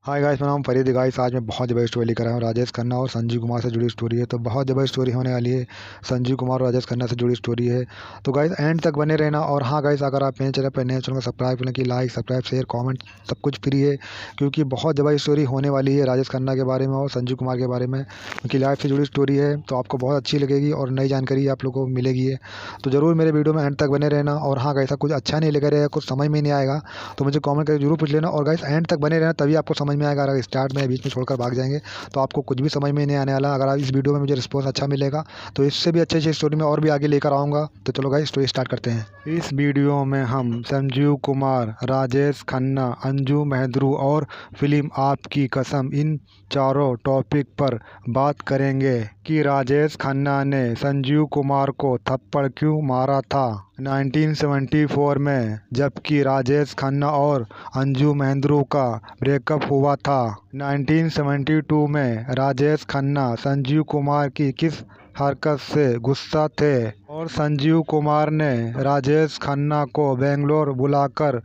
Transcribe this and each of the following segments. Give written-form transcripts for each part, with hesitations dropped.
Hi guys, मेरा नाम फरीद है गाइस। आज मैं बहुत ज़बरदस्त स्टोरी लेकर आया हूँ। राजेश खन्ना और संजीव कुमार से जुड़ी स्टोरी है, तो बहुत ज़बरदस्त स्टोरी होने वाली है। संजीव कुमार और राजेश खन्ना से जुड़ी स्टोरी है, तो गाइस एंड तक बने रहना। और हाँ गाइस, अगर आप मेरे चैनल पर नए चैनल को सब्सक्राइब करने की, लाइक सब्सक्राइब शेयर कमेंट सब कुछ फ्री है, क्योंकि बहुत ज़बरदस्त स्टोरी होने वाली है राजेश खन्ना के बारे में और संजीव कुमार के बारे में, क्योंकि लाइफ से जुड़ी स्टोरी है, तो आपको बहुत अच्छी लगेगी और नई जानकारी आप लोगों को मिलेगी है। तो ज़रूर मेरे वीडियो में एंड तक बने रहना। और हाँ गाइस, कुछ अच्छा नहीं लगा रहेगा, कुछ समझ में नहीं आएगा तो मुझे कमेंट करके जरूर पूछ लेना। और गाइस एंड तक बने रहना, तभी आपको समझ में आएगा। अगर स्टार्ट में बीच में छोड़कर भाग जाएंगे तो आपको कुछ भी समझ में नहीं आने वाला। अगर आप इस वीडियो में मुझे रिस्पॉन्स अच्छा मिलेगा तो इससे भी अच्छी अच्छी स्टोरी में और भी आगे लेकर आऊँगा। तो चलो गाइस स्टोरी स्टार्ट करते हैं। इस वीडियो में हम संजीव कुमार, राजेश खन्ना, अंजू मेहद्रू और फिल्म आपकी कसम, इन चारों टॉपिक पर बात करेंगे कि राजेश खन्ना ने संजीव कुमार को थप्पड़ क्यों मारा था 1974 में, जबकि राजेश खन्ना और अंजू मेहद्रू का ब्रेकअप हुआ था 1972 में। राजेश खन्ना संजीव कुमार की किस हरकत से गुस्सा थे और संजीव कुमार ने राजेश खन्ना को बेंगलोर बुलाकर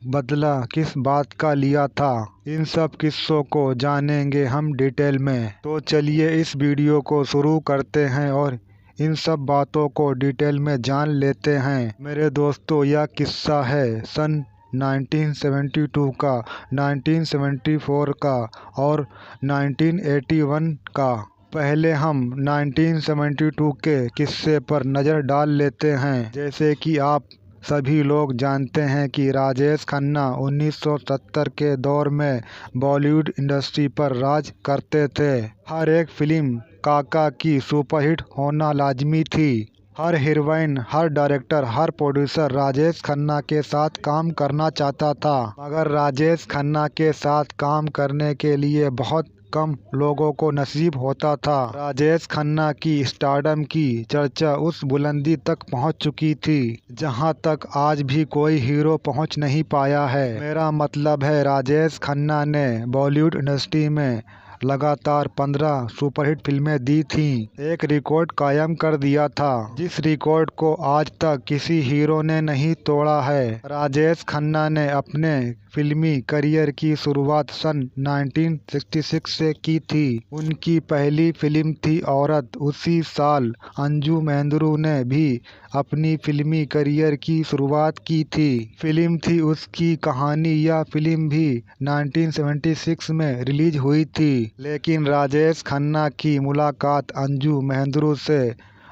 बदला किस बात का लिया था, इन सब किस्सों को जानेंगे हम डिटेल में। तो चलिए इस वीडियो को शुरू करते हैं और इन सब बातों को डिटेल में जान लेते हैं। मेरे दोस्तों, यह किस्सा है सन 1972 का, 1974 का और 1981 का। पहले हम 1972 के किस्से पर नज़र डाल लेते हैं। जैसे कि आप सभी लोग जानते हैं कि राजेश खन्ना 1970 के दौर में बॉलीवुड इंडस्ट्री पर राज करते थे। हर एक फिल्म काका की सुपरहिट होना लाजमी थी। हर हीरोइन, हर डायरेक्टर, हर प्रोड्यूसर राजेश खन्ना के साथ काम करना चाहता था, मगर राजेश खन्ना के साथ काम करने के लिए बहुत कम लोगों को नसीब होता था। राजेश खन्ना की स्टारडम की चर्चा उस बुलंदी तक पहुंच चुकी थी जहां तक आज भी कोई हीरो पहुंच नहीं पाया है। मेरा मतलब है, राजेश खन्ना ने बॉलीवुड इंडस्ट्री में लगातार 15 सुपरहिट फिल्में दी थीं। एक रिकॉर्ड कायम कर दिया था, जिस रिकॉर्ड को आज तक किसी हीरो ने नहीं तोड़ा है। राजेश खन्ना ने अपने फिल्मी करियर की शुरुआत सन 1966 से की थी। उनकी पहली फिल्म थी औरत। उसी साल अंजू मेहद्रू ने भी अपनी फिल्मी करियर की शुरुआत की थी। फिल्म थी उसकी कहानी। यह फिल्म भी 1976 में रिलीज हुई थी, लेकिन राजेश खन्ना की मुलाकात अंजू मेहद्रू से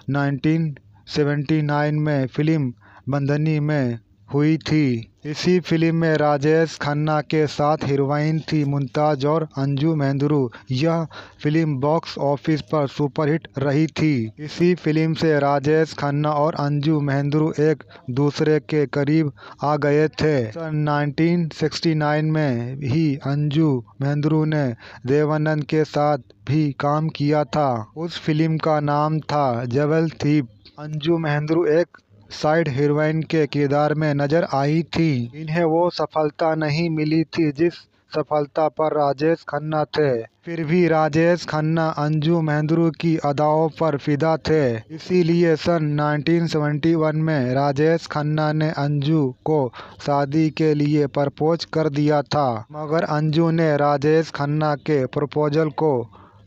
1979 में फिल्म बंधनी में हुई थी। इसी फिल्म में राजेश खन्ना के साथ हीरोइन थी मुमताज और अंजू मेहद्रू। यह फिल्म बॉक्स ऑफिस पर सुपरहिट रही थी। इसी फिल्म से राजेश खन्ना और अंजू मेहद्रू एक दूसरे के करीब आ गए थे। सन 1969 में ही अंजू मेहद्रू ने देवानंद के साथ भी काम किया था। उस फिल्म का नाम था जेवल थीफ। अंजू मेहद्रू एक साइड हीरोइन के किरदार में नजर आई थी। इन्हें वो सफलता नहीं मिली थी जिस सफलता पर राजेश खन्ना थे। फिर भी राजेश खन्ना अंजू मेहद्रू की अदाओं पर फिदा थे। इसीलिए सन 1971 में राजेश खन्ना ने अंजू को शादी के लिए प्रपोज कर दिया था, मगर अंजू ने राजेश खन्ना के प्रपोजल को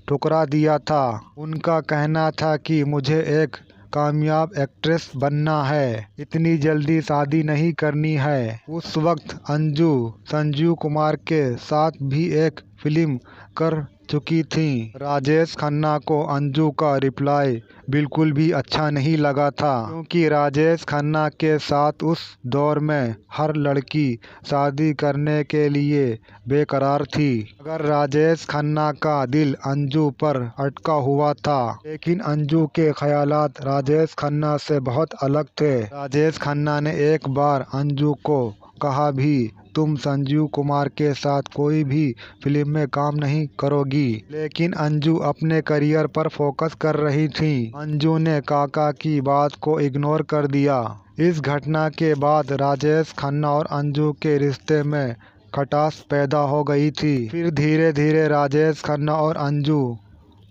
ठुकरा दिया था। उनका कहना था कि मुझे एक कामयाब एक्ट्रेस बनना है, इतनी जल्दी शादी नहीं करनी है। उस वक्त अंजू संजीव कुमार के साथ भी एक फिल्म कर चुकी थी। राजेश खन्ना को अंजू का रिप्लाई बिल्कुल भी अच्छा नहीं लगा था, क्योंकि राजेश खन्ना के साथ उस दौर में हर लड़की शादी करने के लिए बेकरार थी। मगर राजेश खन्ना का दिल अंजू पर अटका हुआ था, लेकिन अंजू के ख्यालात राजेश खन्ना से बहुत अलग थे। राजेश खन्ना ने एक बार अंजू को कहा भी, तुम संजीव कुमार के साथ कोई भी फिल्म में काम नहीं करोगी। लेकिन अंजू अपने करियर पर फोकस कर रही थी। अंजू ने काका की बात को इग्नोर कर दिया। इस घटना के बाद राजेश खन्ना और अंजू के रिश्ते में खटास पैदा हो गई थी। फिर धीरे धीरे राजेश खन्ना और अंजू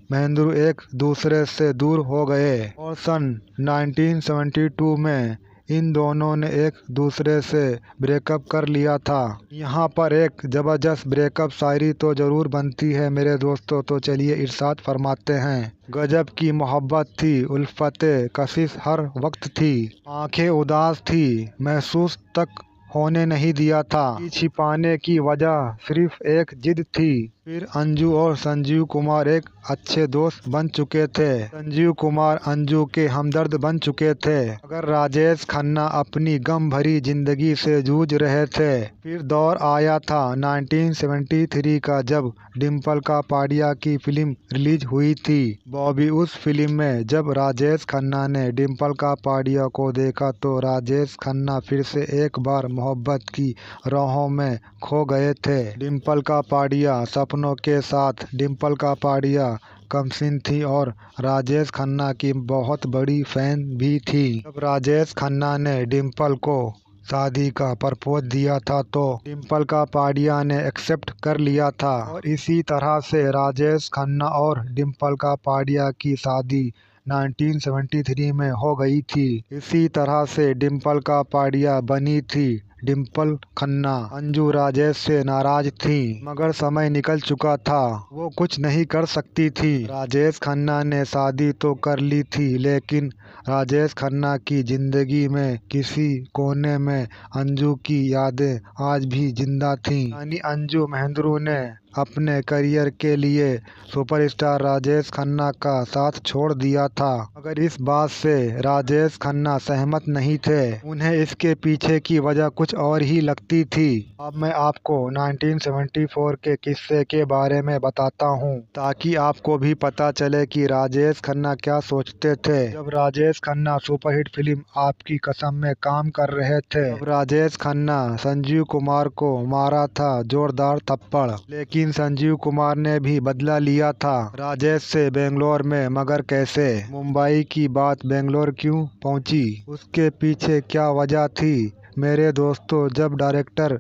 मेहद्रू एक दूसरे से दूर हो गए और सन 1972 में इन दोनों ने एक दूसरे से ब्रेकअप कर लिया था। यहाँ पर एक ज़बरदस्त ब्रेकअप शायरी तो ज़रूर बनती है मेरे दोस्तों, तो चलिए इरशाद फरमाते हैं। गजब की मोहब्बत थी, उल्फते कशिश हर वक्त थी, आंखें उदास थी, महसूस तक होने नहीं दिया था, छिपाने की वजह सिर्फ एक जिद थी। फिर अंजू और संजीव कुमार एक अच्छे दोस्त बन चुके थे। संजीव कुमार अंजू के हमदर्द बन चुके थे, अगर राजेश खन्ना अपनी गम भरी जिंदगी से जूझ रहे थे। फिर दौर आया था 1973 का, जब डिम्पल कापाडिया की फिल्म रिलीज हुई थी बॉबी। उस फिल्म में जब राजेश खन्ना ने डिम्पल कापाडिया को देखा तो राजेश खन्ना फिर से एक बार मोहब्बत की राहों में खो गए थे। डिम्पल कापाडिया सपनों के साथ डिम्पल कापाडिया कमसिन थी और राजेश खन्ना की बहुत बड़ी फैन भी थी। जब राजेश खन्ना ने डिम्पल को शादी का प्रपोज दिया था तो डिम्पल कापाडिया ने एक्सेप्ट कर लिया था और इसी तरह से राजेश खन्ना और डिम्पल कापाडिया की शादी 1973 में हो गई थी। इसी तरह से डिम्पल कापाडिया बनी थी डिम्पल खन्ना। अंजू राजेश से नाराज थी, मगर समय निकल चुका था, वो कुछ नहीं कर सकती थी। राजेश खन्ना ने शादी तो कर ली थी, लेकिन राजेश खन्ना की जिंदगी में किसी कोने में अंजू की यादें आज भी जिंदा थीं। यानी अंजू महेंद्रू ने अपने करियर के लिए सुपरस्टार राजेश खन्ना का साथ छोड़ दिया था, मगर इस बात से राजेश खन्ना सहमत नहीं थे। उन्हें इसके पीछे की वजह कुछ और ही लगती थी। अब मैं आपको 1974 के किस्से के बारे में बताता हूँ, ताकि आपको भी पता चले कि राजेश खन्ना क्या सोचते थे। जब राजेश खन्ना सुपरहिट फिल्म आपकी कसम में काम कर रहे थे, तब राजेश खन्ना संजीव कुमार को मारा था जोरदार थप्पड़, लेकिन संजीव कुमार ने भी बदला लिया था राजेश से बेंगलोर में। मगर कैसे? मुंबई की बात बेंगलोर क्यों पहुंची? उसके पीछे क्या वजह थी मेरे दोस्तों? जब डायरेक्टर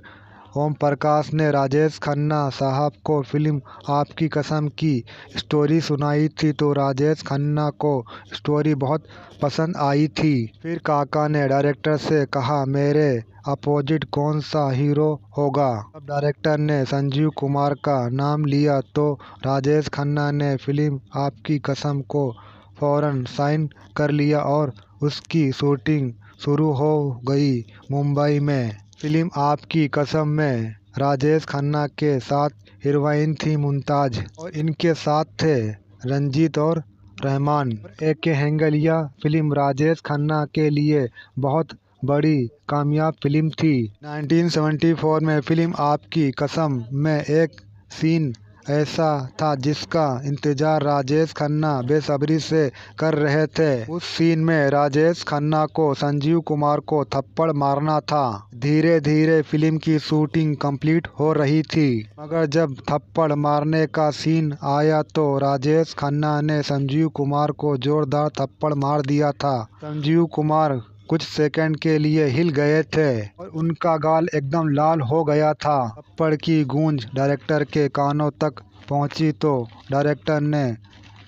ओम प्रकाश ने राजेश खन्ना साहब को फिल्म आपकी कसम की स्टोरी सुनाई थी तो राजेश खन्ना को स्टोरी बहुत पसंद आई थी। फिर काका ने डायरेक्टर से कहा मेरे अपोजिट कौन सा हीरो होगा। अब डायरेक्टर ने संजीव कुमार का नाम लिया तो राजेश खन्ना ने फिल्म आपकी कसम को फौरन साइन कर लिया और उसकी शूटिंग शुरू हो गई मुंबई में। फिल्म आपकी कसम में राजेश खन्ना के साथ हीरोइन थी मुमताज और इनके साथ थे रंजीत और रहमान। एक हैंगल यह फिल्म राजेश खन्ना के लिए बहुत बड़ी कामयाब फिल्म थी। 1974 में फिल्म आपकी कसम में एक सीन ऐसा था जिसका इंतजार राजेश खन्ना बेसब्री से कर रहे थे। उस सीन में राजेश खन्ना को संजीव कुमार को थप्पड़ मारना था। धीरे धीरे फिल्म की शूटिंग कंप्लीट हो रही थी, मगर जब थप्पड़ मारने का सीन आया तो राजेश खन्ना ने संजीव कुमार को जोरदार थप्पड़ मार दिया था। संजीव कुमार कुछ सेकंड के लिए हिल गए थे और उनका गाल एकदम लाल हो गया था। थप्पड़ की गूंज डायरेक्टर के कानों तक पहुंची तो डायरेक्टर ने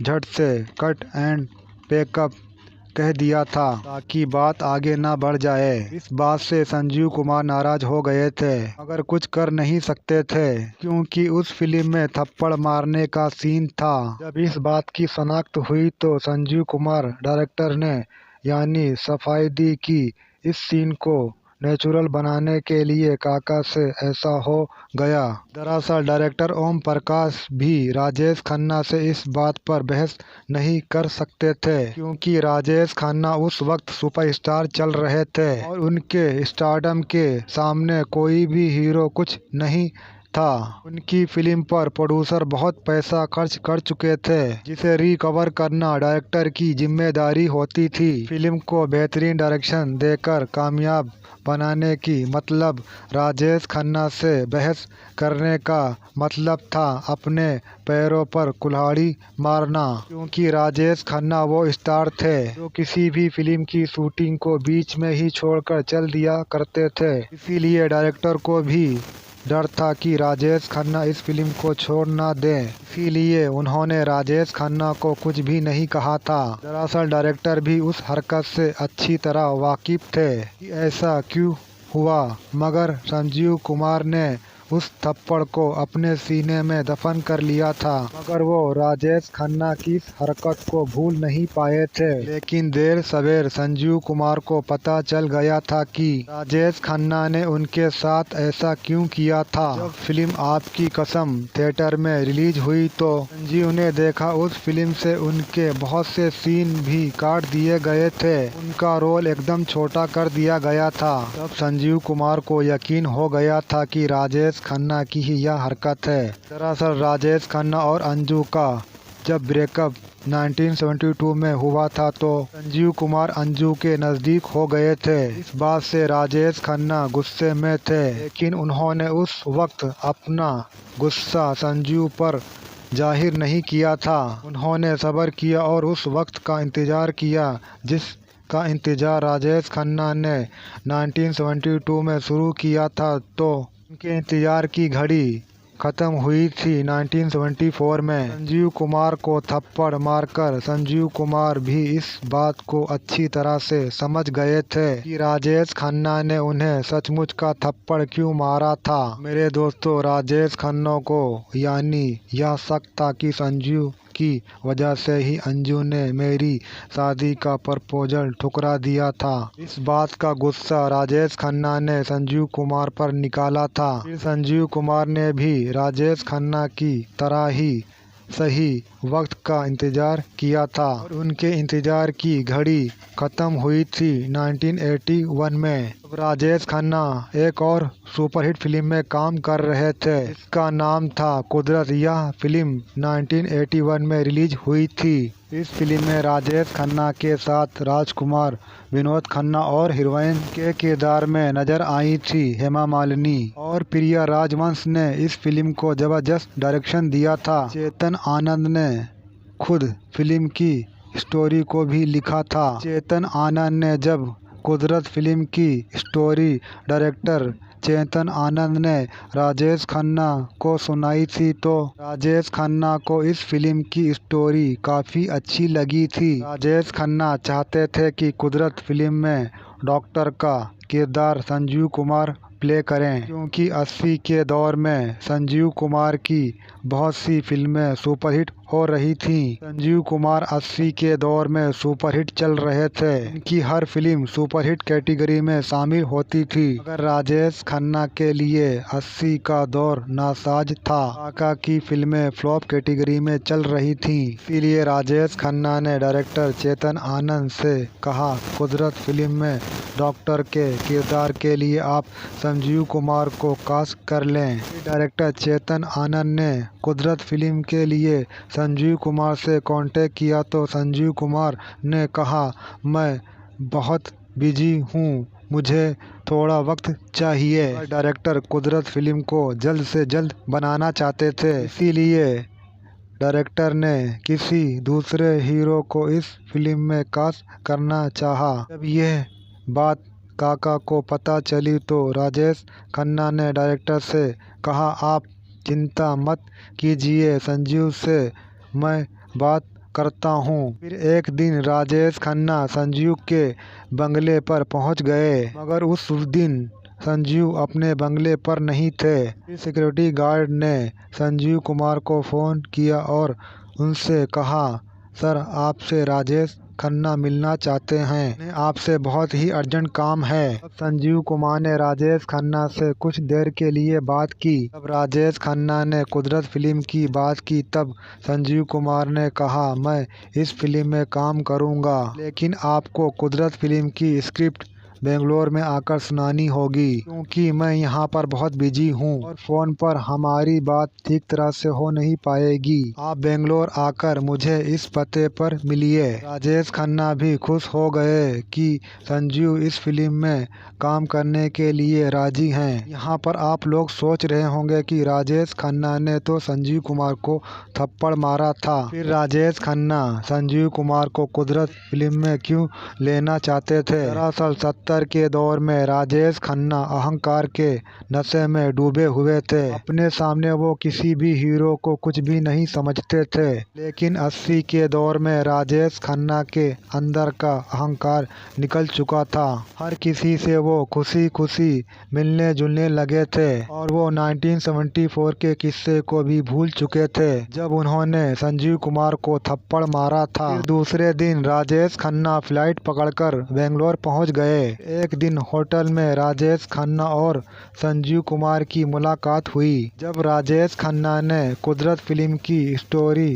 झट से कट एंड पैकअप कह दिया था ताकि बात आगे ना बढ़ जाए। इस बात से संजीव कुमार नाराज हो गए थे, मगर कुछ कर नहीं सकते थे क्योंकि उस फिल्म में थप्पड़ मारने का सीन था। जब इस बात की शनाख्त हुई तो संजीव कुमार डायरेक्टर ने यानी सफाई दी कि इस सीन को नेचुरल बनाने के लिए काका से ऐसा हो गया। दरअसल डायरेक्टर ओम प्रकाश भी राजेश खन्ना से इस बात पर बहस नहीं कर सकते थे क्योंकि राजेश खन्ना उस वक्त सुपरस्टार चल रहे थे और उनके स्टारडम के सामने कोई भी हीरो कुछ नहीं था। उनकी फिल्म पर प्रोड्यूसर बहुत पैसा खर्च कर चुके थे जिसे रिकवर करना डायरेक्टर की जिम्मेदारी होती थी। फिल्म को बेहतरीन डायरेक्शन देकर कामयाब बनाने की मतलब राजेश खन्ना से बहस करने का मतलब था अपने पैरों पर कुल्हाड़ी मारना, क्योंकि राजेश खन्ना वो स्टार थे जो किसी भी फिल्म की शूटिंग को बीच में ही छोड़कर चल दिया करते थे। इसीलिए डायरेक्टर को भी डर था कि राजेश खन्ना इस फिल्म को छोड़ ना दें, इसीलिए उन्होंने राजेश खन्ना को कुछ भी नहीं कहा था। दरअसल डायरेक्टर भी उस हरकत से अच्छी तरह वाकिफ थे कि ऐसा क्यों हुआ, मगर संजीव कुमार ने उस थप्पड़ को अपने सीने में दफन कर लिया था। मगर वो राजेश खन्ना की इस हरकत को भूल नहीं पाए थे। लेकिन देर सवेर संजीव कुमार को पता चल गया था कि राजेश खन्ना ने उनके साथ ऐसा क्यों किया था। जब फिल्म आपकी कसम थिएटर में रिलीज हुई तो संजीव ने देखा उस फिल्म से उनके बहुत से सीन भी काट दिए गए थे, उनका रोल एकदम छोटा कर दिया गया था। तब संजीव कुमार को यकीन हो गया था कि राजेश खन्ना की ही यह हरकत है। दरअसल राजेश खन्ना और अंजू का जब ब्रेकअप 1972 में हुआ था तो संजीव कुमार अंजू के नज़दीक हो गए थे। इस बात से राजेश खन्ना गुस्से में थे, लेकिन उन्होंने उस वक्त अपना गुस्सा संजीव पर जाहिर नहीं किया था। उन्होंने सब्र किया और उस वक्त का इंतज़ार किया जिस का इंतज़ार राजेश खन्ना ने 1972 में शुरू किया था। तो उनके इंतज़ार की घड़ी ख़त्म हुई थी 1974 में। संजीव कुमार को थप्पड़ मारकर संजीव कुमार भी इस बात को अच्छी तरह से समझ गए थे कि राजेश खन्ना ने उन्हें सचमुच का थप्पड़ क्यों मारा था। मेरे दोस्तों, राजेश खन्ना को यानी यह शक था कि संजीव की वजह से ही अंजू ने मेरी शादी का प्रपोजल ठुकरा दिया था। इस बात का गुस्सा राजेश खन्ना ने संजीव कुमार पर निकाला था। फिर संजीव कुमार ने भी राजेश खन्ना की तरह ही सही वक्त का इंतज़ार किया था और उनके इंतज़ार की घड़ी ख़त्म हुई थी 1981 में। अब राजेश खन्ना एक और सुपरहिट फिल्म में काम कर रहे थे, इसका नाम था कुदरत। यह फिल्म 1981 में रिलीज हुई थी। इस फिल्म में राजेश खन्ना के साथ राजकुमार, विनोद खन्ना और हीरोइन के किरदार में नजर आई थी हेमा मालिनी और प्रिया राजवंश ने इस फिल्म को जबरदस्त डायरेक्शन दिया था। चेतन आनंद ने खुद फिल्म की स्टोरी को भी लिखा था। चेतन आनंद ने जब कुदरत फिल्म की स्टोरी डायरेक्टर चेतन आनंद ने राजेश खन्ना को सुनाई थी तो राजेश खन्ना को इस फिल्म की स्टोरी काफ़ी अच्छी लगी थी। राजेश खन्ना चाहते थे कि कुदरत फिल्म में डॉक्टर का किरदार संजीव कुमार प्ले करें, क्योंकि 80 के दौर में संजीव कुमार की बहुत सी फिल्में सुपरहिट हो रही थीं। संजीव कुमार 80 के दौर में सुपरहिट चल रहे थे, इनकी हर फिल्म सुपरहिट कैटेगरी में शामिल होती थी। मगर राजेश खन्ना के लिए 80 का दौर नासाज था, काका की फिल्में फ्लॉप कैटेगरी में चल रही थीं। इसीलिए राजेश खन्ना ने डायरेक्टर चेतन आनंद से कहा, कुदरत फिल्म में डॉक्टर के किरदार के लिए आप संजीव कुमार को कास्ट कर लें। डायरेक्टर चेतन आनंद ने कुदरत फिल्म के लिए संजीव कुमार से कांटेक्ट किया तो संजीव कुमार ने कहा, मैं बहुत बिजी हूँ, मुझे थोड़ा वक्त चाहिए। डायरेक्टर कुदरत फिल्म को जल्द से जल्द बनाना चाहते थे, इसीलिए डायरेक्टर ने किसी दूसरे हीरो को इस फिल्म में कास्ट करना चाहा। जब यह बात काका को पता चली तो राजेश खन्ना ने डायरेक्टर से कहा, आप चिंता मत कीजिए, संजीव से मैं बात करता हूँ। फिर एक दिन राजेश खन्ना संजीव के बंगले पर पहुँच गए, मगर उस दिन संजीव अपने बंगले पर नहीं थे। फिर सिक्योरिटी गार्ड ने संजीव कुमार को फ़ोन किया और उनसे कहा, सर आपसे राजेश खन्ना मिलना चाहते हैं, आपसे बहुत ही अर्जेंट काम है। अब संजीव कुमार ने राजेश खन्ना से कुछ देर के लिए बात की। तब राजेश खन्ना ने कुदरत फिल्म की बात की, तब संजीव कुमार ने कहा, मैं इस फिल्म में काम करूंगा, लेकिन आपको कुदरत फिल्म की स्क्रिप्ट बेंगलोर में आकर सुनानी होगी, क्योंकि मैं यहाँ पर बहुत बिजी हूँ और फ़ोन पर हमारी बात ठीक तरह से हो नहीं पाएगी। आप बेंगलोर आकर मुझे इस पते पर मिलिए। राजेश खन्ना भी खुश हो गए कि संजीव इस फिल्म में काम करने के लिए राजी हैं। यहाँ पर आप लोग सोच रहे होंगे कि राजेश खन्ना ने तो संजीव कुमार को थप्पड़ मारा था, फिर राजेश खन्ना संजीव कुमार को कुदरत फिल्म में क्यों लेना चाहते थे। दरअसल 75 के दौर में राजेश खन्ना अहंकार के नशे में डूबे हुए थे। अपने सामने वो किसी भी हीरो को कुछ भी नहीं समझते थे, लेकिन 80 के दौर में राजेश खन्ना के अंदर का अहंकार निकल चुका था। हर किसी से वो खुशी खुशी मिलने जुलने लगे थे और वो 1974 के किस्से को भी भूल चुके थे, जब उन्होंने संजीव कुमार को थप्पड़ मारा था। फिर दूसरे दिन राजेश खन्ना फ्लाइट पकड़कर बेंगलोर पहुंच गए। एक दिन होटल में राजेश खन्ना और संजीव कुमार की मुलाकात हुई। जब राजेश खन्ना ने कुदरत फिल्म की स्टोरी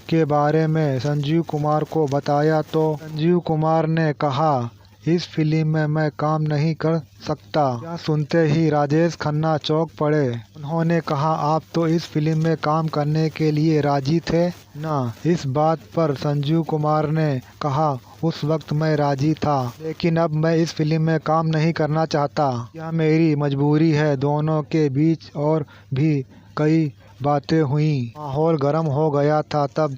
के बारे में संजीव कुमार को बताया तो संजीव कुमार ने कहा, इस फिल्म में मैं काम नहीं कर सकता। यह सुनते ही राजेश खन्ना चौंक पड़े। उन्होंने कहा, आप तो इस फिल्म में काम करने के लिए राजी थे ना? इस बात पर संजीव कुमार ने कहा, उस वक्त मैं राजी था, लेकिन अब मैं इस फिल्म में काम नहीं करना चाहता। यह मेरी मजबूरी है। दोनों के बीच और भी कई बातें हुई। माहौल गर्म हो गया था। तब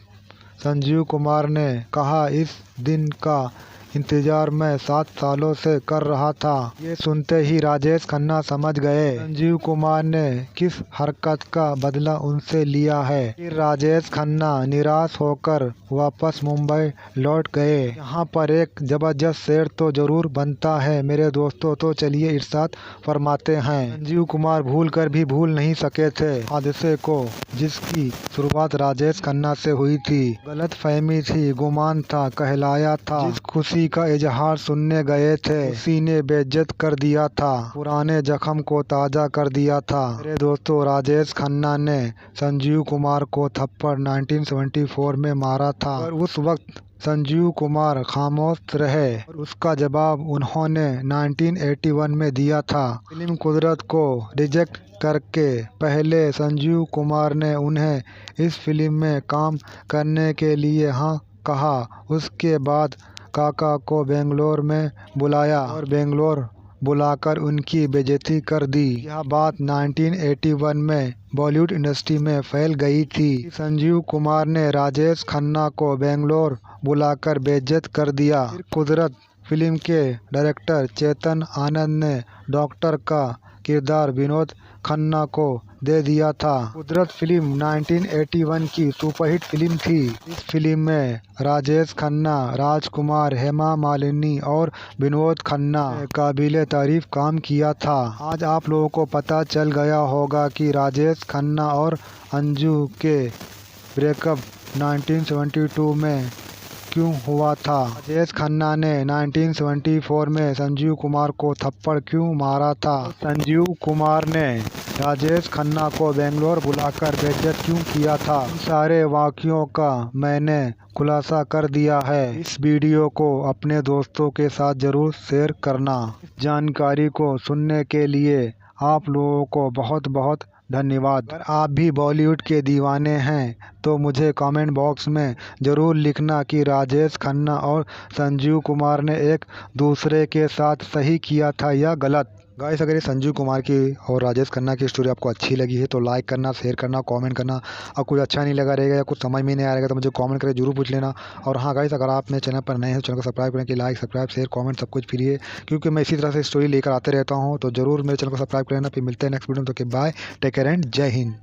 संजीव कुमार ने कहा, इस दिन का इंतजार मैं 7 सालों से कर रहा था। ये सुनते ही राजेश खन्ना समझ गए संजीव कुमार ने किस हरकत का बदला उनसे लिया है। फिर राजेश खन्ना निराश होकर वापस मुंबई लौट गए। यहाँ पर एक जबरदस्त शेर तो जरूर बनता है मेरे दोस्तों, तो चलिए इरशाद फरमाते हैं। संजीव कुमार भूल कर भी भूल नहीं सके थे हादसे को, जिसकी शुरुआत राजेश खन्ना से हुई थी। गलत फहमी थी, गुमान था, कहलाया था। जिस खुशी का इजहार सुनने गए थे, उसी ने बेइज्जत कर दिया था, पुराने जख्म को ताजा कर दिया था। मेरे दोस्तों, राजेश खन्ना ने संजीव कुमार को थप्पड़ 1974 में मारा था, और उस वक्त संजीव कुमार खामोश रहे और उसका जवाब उन्होंने 1981 में दिया था। फिल्म कुदरत को रिजेक्ट करके पहले संजीव कुमार ने उन्हें इस फिल्म में काम करने के लिए हाँ कहा। उसके बाद काका को बेंगलोर में बुलाया और बेंगलोर बुलाकर उनकी बेइज्जती कर दी। यह बात 1981 में बॉलीवुड इंडस्ट्री में फैल गई थी। संजीव कुमार ने राजेश खन्ना को बेंगलोर बुलाकर बेइज्जत कर दिया। फिर कुदरत फिल्म के डायरेक्टर चेतन आनंद ने डॉक्टर का किरदार विनोद खन्ना को दे दिया था। कुदरत फिल्म 1981 की सुपरहिट फिल्म थी। इस फिल्म में राजेश खन्ना, राजकुमार, हेमा मालिनी और विनोद खन्ना ने काबिले तारीफ काम किया था। आज आप लोगों को पता चल गया होगा कि राजेश खन्ना और अंजू के ब्रेकअप 1972 में क्यों हुआ था। राजेश खन्ना ने 1974 में संजीव कुमार को थप्पड़ क्यों मारा था। संजीव कुमार ने राजेश खन्ना को बेंगलोर बुलाकर बेइज्जत क्यों किया था। इन सारे वाकयों का मैंने खुलासा कर दिया है। इस वीडियो को अपने दोस्तों के साथ जरूर शेयर करना। इस जानकारी को सुनने के लिए आप लोगों को बहुत बहुत धन्यवाद। अगर आप भी बॉलीवुड के दीवाने हैं तो मुझे कमेंट बॉक्स में ज़रूर लिखना कि राजेश खन्ना और संजीव कुमार ने एक दूसरे के साथ सही किया था या गलत। गाइस, अगर ये संजीव कुमार की और राजेश खन्ना की स्टोरी आपको अच्छी लगी है तो लाइक करना, शेयर करना, कमेंट करना। और कुछ अच्छा नहीं लगा रहेगा या कुछ समझ में नहीं आ रहेगा तो मुझे कमेंट करके जरूर पूछ लेना। और हाँ गाइस, अगर आप मेरे चैनल पर नए हैं तो चैनल को सब्सक्राइब करें कि लाइक, सब्सक्राइब, शेयर, कमेंट सब कुछ फ्री है, क्योंकि मैं इसी तरह से स्टोरी लेकर आते रहता हूँ। तो जरूर मेरे चैनल को सब्सक्राइब कर लेना। फिर मिलते हैं नेक्स्ट वीडियो में। तो बाय, टेक केयर एंड जय हिंद।